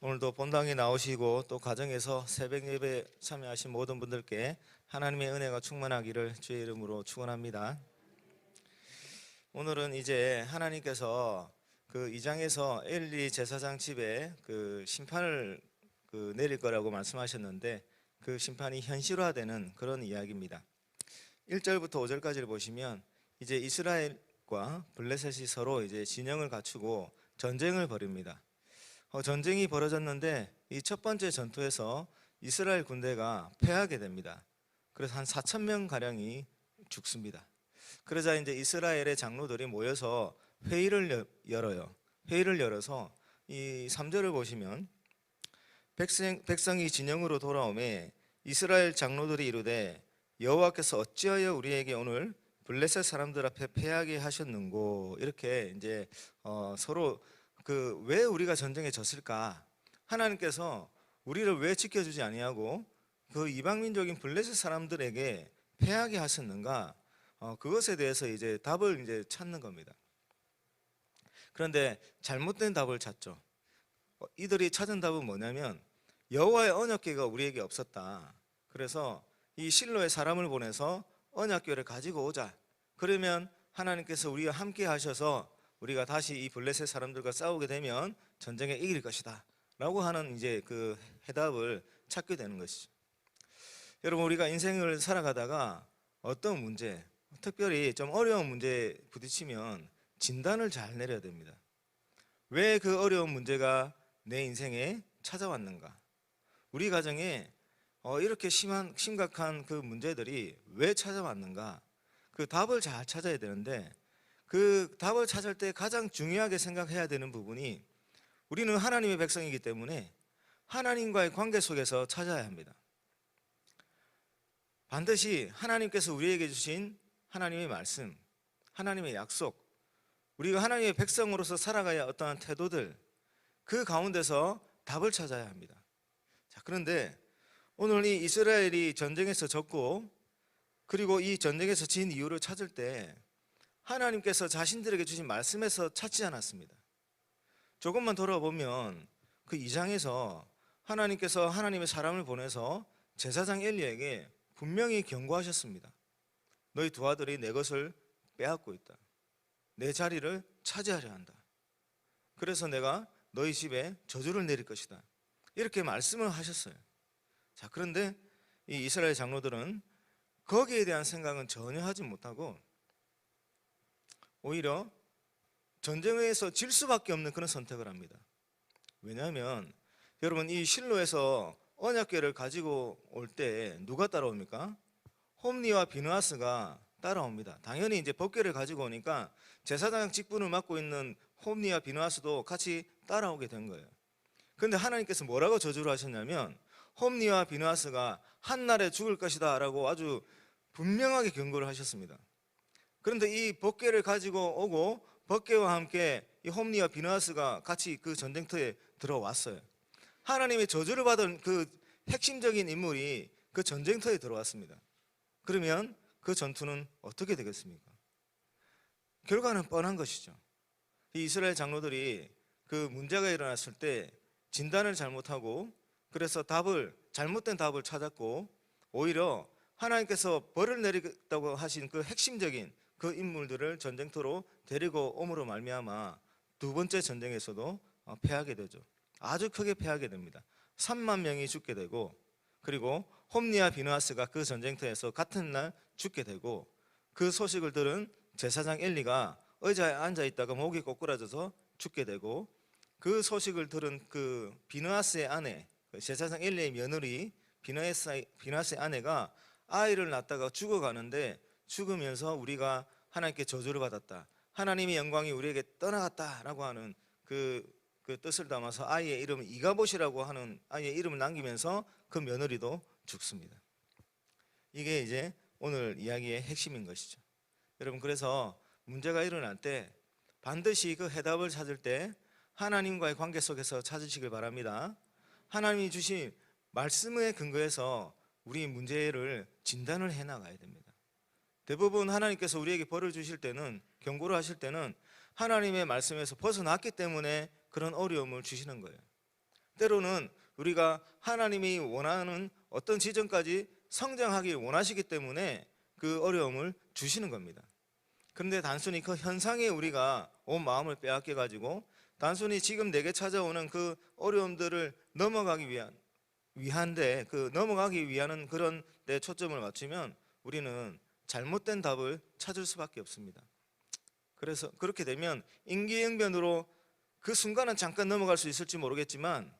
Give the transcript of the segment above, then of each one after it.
오늘도 본당에 나오시고 또 가정에서 새벽 예배 참여하신 모든 분들께 하나님의 은혜가 충만하기를 주의 이름으로 축원합니다. 오늘은 이제 하나님께서 그 2장에서 엘리 제사장 집에 그 심판을 내릴 거라고 말씀하셨는데 그 심판이 현실화되는 그런 이야기입니다. 1절부터 5절까지를 보시면 이제 이스라엘과 블레셋이 서로 이제 진영을 갖추고 전쟁을 벌입니다. 전쟁이 벌어졌는데 이 첫 번째 전투에서 이스라엘 군대가 패하게 됩니다. 그래서 한 4천 명 가량이 죽습니다. 그러자 이제 이스라엘의 장로들이 모여서 회의를 열어요. 회의를 열어서 이 3절을 보시면 백성이 진영으로 돌아오매 이스라엘 장로들이 이르되 여호와께서 어찌하여 우리에게 오늘 블레셋 사람들 앞에 패하게 하셨는고, 이렇게 이제 서로 왜 우리가 전쟁에 졌을까? 하나님께서 우리를 왜 지켜주지 아니하고 그 이방민족인 블레셋 사람들에게 패하게 하셨는가? 그것에 대해서 이제 답을 이제 찾는 겁니다. 그런데 잘못된 답을 찾죠. 이들이 찾은 답은 뭐냐면 여호와의 언약궤가 우리에게 없었다. 그래서 이 실로의 사람을 보내서 언약궤를 가지고 오자. 그러면 하나님께서 우리와 함께 하셔서 우리가 다시 이 블레셋 사람들과 싸우게 되면 전쟁에 이길 것이다 라고 하는 이제 그 해답을 찾게 되는 것이죠. 여러분, 우리가 인생을 살아가다가 어떤 문제, 특별히 좀 어려운 문제에 부딪히면 진단을 잘 내려야 됩니다. 왜 그 어려운 문제가 내 인생에 찾아왔는가? 우리 가정에 이렇게 심각한 그 문제들이 왜 찾아왔는가? 그 답을 잘 찾아야 되는데, 그 답을 찾을 때 가장 중요하게 생각해야 되는 부분이 우리는 하나님의 백성이기 때문에 하나님과의 관계 속에서 찾아야 합니다. 반드시 하나님께서 우리에게 주신 하나님의 말씀, 하나님의 약속, 우리가 하나님의 백성으로서 살아가야 어떠한 태도들, 그 가운데서 답을 찾아야 합니다. 자, 그런데 오늘 이 이스라엘이 전쟁에서 졌고 그리고 이 전쟁에서 진 이유를 찾을 때 하나님께서 자신들에게 주신 말씀에서 찾지 않았습니다. 조금만 돌아보면 그 2장에서 하나님께서 하나님의 사람을 보내서 제사장 엘리에게 분명히 경고하셨습니다. 너희 두 아들이 내 것을 빼앗고 있다. 내 자리를 차지하려 한다. 그래서 내가 너희 집에 저주를 내릴 것이다. 이렇게 말씀을 하셨어요. 자, 그런데 이 이스라엘 장로들은 거기에 대한 생각은 전혀 하지 못하고 오히려 전쟁에서 질 수밖에 없는 그런 선택을 합니다. 왜냐하면 여러분, 이 실로에서 언약궤를 가지고 올 때 누가 따라옵니까? 홈리와 비느하스가 따라옵니다. 당연히 이제 법궤를 가지고 오니까 제사장 직분을 맡고 있는 홈리와 비느하스도 같이 따라오게 된 거예요. 그런데 하나님께서 뭐라고 저주를 하셨냐면 홈리와 비느하스가 한날에 죽을 것이다 라고 아주 분명하게 경고를 하셨습니다. 그런데 이 법궤를 가지고 오고 법궤와 함께 이 홈리와 비느하스가 같이 그 전쟁터에 들어왔어요. 하나님의 저주를 받은 그 핵심적인 인물이 그 전쟁터에 들어왔습니다. 그러면 그 전투는 어떻게 되겠습니까? 결과는 뻔한 것이죠. 이 이스라엘 장로들이 그 문제가 일어났을 때 진단을 잘못하고 그래서 잘못된 답을 찾았고 오히려 하나님께서 벌을 내리겠다고 하신 그 핵심적인 그 인물들을 전쟁터로 데리고 옴으로 말미암아 두 번째 전쟁에서도 패하게 되죠. 아주 크게 패하게 됩니다. 3만 명이 죽게 되고 그리고 홈리와 비느하스가 그 전쟁터에서 같은 날 죽게 되고 그 소식을 들은 제사장 엘리가 의자에 앉아 있다가 목이 꼬꾸라져서 죽게 되고 그 소식을 들은 그 비느하스의 아내, 제사장 엘리의 며느리 비느하스의 아내가 아이를 낳다가 죽어가는데 죽으면서 우리가 하나님께 저주를 받았다, 하나님의 영광이 우리에게 떠나갔다라고 하는 그 뜻을 담아서 아이의 이름을 이가봇이라고 하는 아이의 이름을 남기면서 그 며느리도 죽습니다. 이게 이제 오늘 이야기의 핵심인 것이죠. 여러분, 그래서 문제가 일어날 때 반드시 그 해답을 찾을 때 하나님과의 관계 속에서 찾으시길 바랍니다. 하나님이 주신 말씀에 근거해서 우리 문제를 진단을 해나가야 됩니다. 대부분 하나님께서 우리에게 벌을 주실 때는, 경고를 하실 때는 하나님의 말씀에서 벗어났기 때문에 그런 어려움을 주시는 거예요. 때로는 우리가 하나님이 원하는 어떤 지점까지 성장하길 원하시기 때문에 그 어려움을 주시는 겁니다. 그런데 단순히 그 현상에 우리가 온 마음을 빼앗겨 가지고 단순히 지금 내게 찾아오는 그 어려움들을 넘어가기 위한데 넘어가기 위한 그런 데 초점을 맞추면 우리는 잘못된 답을 찾을 수밖에 없습니다. 그래서 그렇게 되면 임기응변으로 그 순간은 잠깐 넘어갈 수 있을지 모르겠지만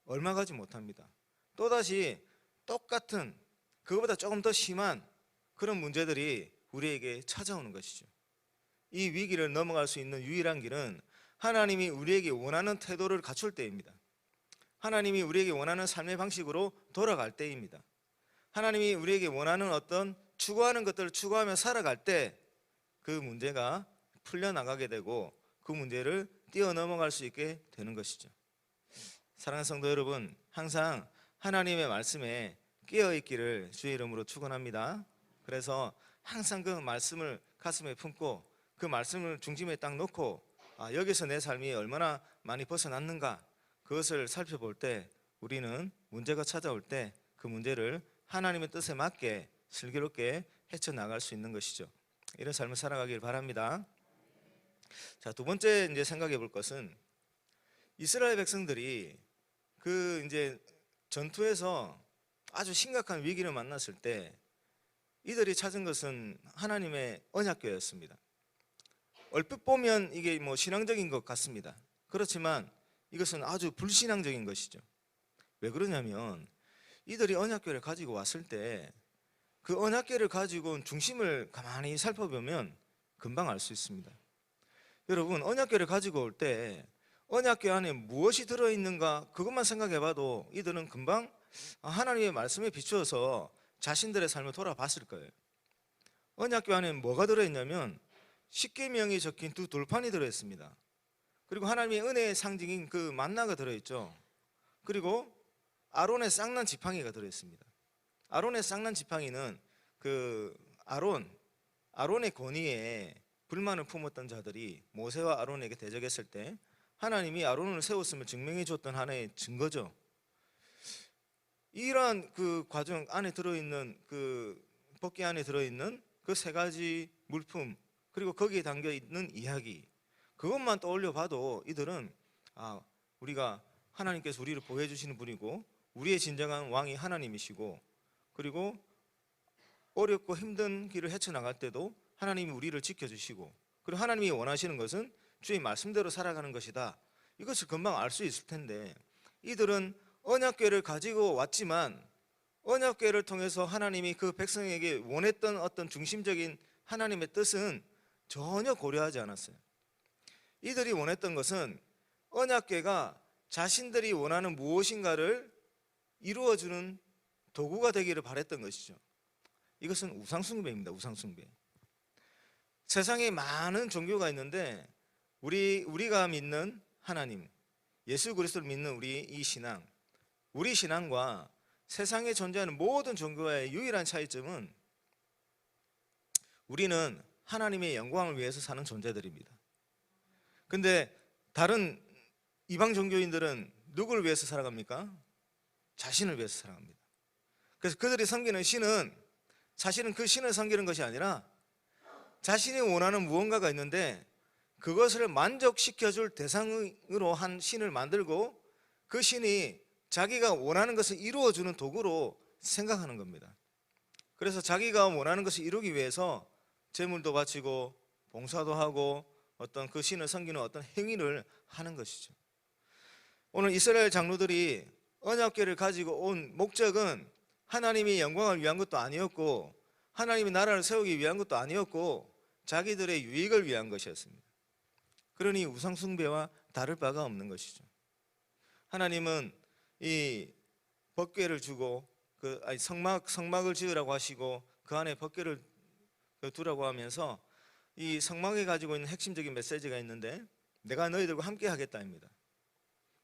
얼마 가지 못합니다. 또다시 똑같은 그거보다 조금 더 심한 그런 문제들이 우리에게 찾아오는 것이죠. 이 위기를 넘어갈 수 있는 유일한 길은 하나님이 우리에게 원하는 태도를 갖출 때입니다. 하나님이 우리에게 원하는 삶의 방식으로 돌아갈 때입니다. 하나님이 우리에게 원하는 어떤 추구하는 것들을 추구하며 살아갈 때 그 문제가 풀려나가게 되고 그 문제를 뛰어넘어갈 수 있게 되는 것이죠. 사랑하는 성도 여러분, 항상 하나님의 말씀에 깨어있기를 주의 이름으로 축원합니다. 그래서 항상 그 말씀을 가슴에 품고 그 말씀을 중심에 딱 놓고 여기서 내 삶이 얼마나 많이 벗어났는가 그것을 살펴볼 때 우리는 문제가 찾아올 때 그 문제를 하나님의 뜻에 맞게 슬기롭게 헤쳐나갈 수 있는 것이죠. 이런 삶을 살아가길 바랍니다. 자, 두 번째 이제 생각해 볼 것은 이스라엘 백성들이 그 이제 전투에서 아주 심각한 위기를 만났을 때 이들이 찾은 것은 하나님의 언약궤였습니다. 얼핏 보면 이게 뭐 신앙적인 것 같습니다. 그렇지만 이것은 아주 불신앙적인 것이죠. 왜 그러냐면 이들이 언약궤를 가지고 왔을 때 그 언약궤를 가지고 온 중심을 가만히 살펴보면 금방 알 수 있습니다. 여러분, 언약궤를 가지고 올 때 언약궤 안에 무엇이 들어있는가 그것만 생각해봐도 이들은 금방 하나님의 말씀에 비추어서 자신들의 삶을 돌아봤을 거예요. 언약궤 안에 뭐가 들어있냐면 십계명이 적힌 두 돌판이 들어있습니다. 그리고 하나님의 은혜의 상징인 그 만나가 들어있죠. 그리고 아론의 쌍난 지팡이가 들어있습니다. 아론의 쌍난 지팡이는 그 아론의 권위에 불만을 품었던 자들이 모세와 아론에게 대적했을 때 하나님이 아론을 세웠음을 증명해 줬던 하나의 증거죠. 이러한 그 과정 안에 들어있는 그 법궤 안에 들어있는 그 세 가지 물품 그리고 거기에 담겨 있는 이야기 그것만 떠올려 봐도 이들은 우리가 하나님께서 우리를 보호해 주시는 분이고 우리의 진정한 왕이 하나님이시고 그리고 어렵고 힘든 길을 헤쳐나갈 때도 하나님이 우리를 지켜주시고 그리고 하나님이 원하시는 것은 주의 말씀대로 살아가는 것이다. 이것을 금방 알 수 있을 텐데 이들은 언약궤를 가지고 왔지만 언약궤를 통해서 하나님이 그 백성에게 원했던 어떤 중심적인 하나님의 뜻은 전혀 고려하지 않았어요. 이들이 원했던 것은 언약궤가 자신들이 원하는 무엇인가를 이루어주는 도구가 되기를 바랬던 것이죠. 이것은 우상숭배입니다. 우상숭배. 세상에 많은 종교가 있는데 우리가 믿는 하나님, 예수 그리스도를 믿는 우리 이 신앙, 우리 신앙과 세상에 존재하는 모든 종교와의 유일한 차이점은 우리는 하나님의 영광을 위해서 사는 존재들입니다. 근데 다른 이방 종교인들은 누구를 위해서 살아갑니까? 자신을 위해서 살아갑니다. 그래서 그들이 섬기는 신은 사실은 그 신을 섬기는 것이 아니라 자신이 원하는 무언가가 있는데 그것을 만족시켜줄 대상으로 한 신을 만들고 그 신이 자기가 원하는 것을 이루어주는 도구로 생각하는 겁니다. 그래서 자기가 원하는 것을 이루기 위해서 제물도 바치고 봉사도 하고 어떤 그 신을 섬기는 어떤 행위를 하는 것이죠. 오늘 이스라엘 장로들이 언약궤를 가지고 온 목적은 하나님의 영광을 위한 것도 아니었고 하나님의 나라를 세우기 위한 것도 아니었고 자기들의 유익을 위한 것이었습니다. 그러니 우상숭배와 다를 바가 없는 것이죠. 하나님은 이 법궤를 주고 성막을 지으라고 하시고 그 안에 법궤를 두라고 하면서 이 성막에 가지고 있는 핵심적인 메시지가 있는데 내가 너희들과 함께 하겠다입니다.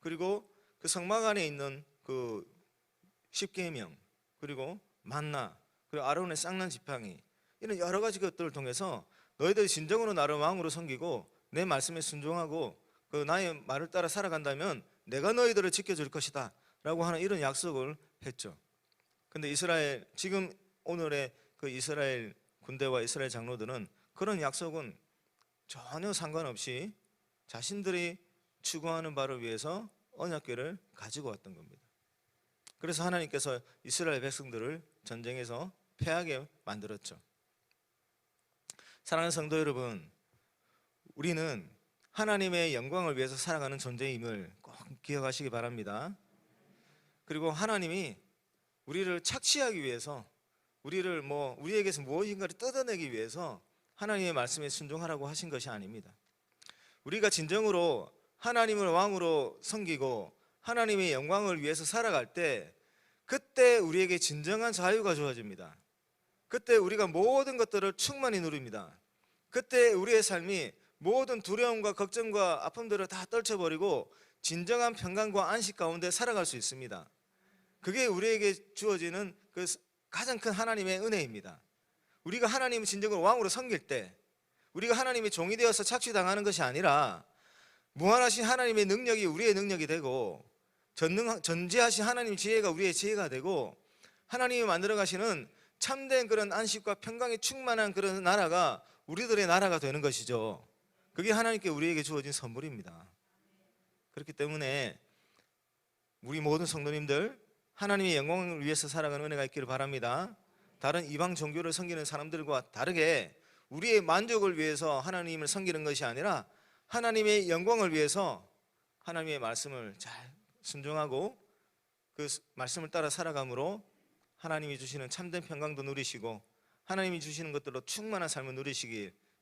그리고 그 성막 안에 있는 그 십계명 그리고 만나 그리고 아론의 쌍난 지팡이 이런 여러 가지 것들을 통해서 너희들이 진정으로 나를 왕으로 섬기고 내 말씀에 순종하고 그 나의 말을 따라 살아간다면 내가 너희들을 지켜줄 것이다 라고 하는 이런 약속을 했죠. 근데 이스라엘, 지금 오늘의 그 이스라엘 군대와 이스라엘 장로들은 그런 약속은 전혀 상관없이 자신들이 추구하는 바를 위해서 언약궤를 가지고 왔던 겁니다. 그래서 하나님께서 이스라엘 백성들을 전쟁에서 패하게 만들었죠. 사랑하는 성도 여러분, 우리는 하나님의 영광을 위해서 살아가는 존재임을 꼭 기억하시기 바랍니다. 그리고 하나님이 우리를 착취하기 위해서, 우리에게서 무엇인가를 뜯어내기 위해서 하나님의 말씀에 순종하라고 하신 것이 아닙니다. 우리가 진정으로 하나님을 왕으로 섬기고 하나님의 영광을 위해서 살아갈 때, 그때 우리에게 진정한 자유가 주어집니다. 그때 우리가 모든 것들을 충만히 누립니다. 그때 우리의 삶이 모든 두려움과 걱정과 아픔들을 다 떨쳐버리고 진정한 평강과 안식 가운데 살아갈 수 있습니다. 그게 우리에게 주어지는 그 가장 큰 하나님의 은혜입니다. 우리가 하나님을 진정으로 왕으로 섬길 때, 우리가 하나님의 종이 되어서 착취당하는 것이 아니라 무한하신 하나님의 능력이 우리의 능력이 되고, 전지하신 하나님의 지혜가 우리의 지혜가 되고, 하나님이 만들어 가시는 참된 그런 안식과 평강이 충만한 그런 나라가 우리들의 나라가 되는 것이죠. 그게 하나님께 우리에게 주어진 선물입니다. 그렇기 때문에 우리 모든 성도님들, 하나님의 영광을 위해서 살아가는 은혜가 있기를 바랍니다. 다른 이방 종교를 섬기는 사람들과 다르게 우리의 만족을 위해서 하나님을 섬기는 것이 아니라 하나님의 영광을 위해서 하나님의 말씀을 잘 순종하고 그 말씀을 따라 살아감으로 하나님이 주시는 참된 평강도 누리시고 하나님이 주시는 것들로 충만한 삶을 누리시길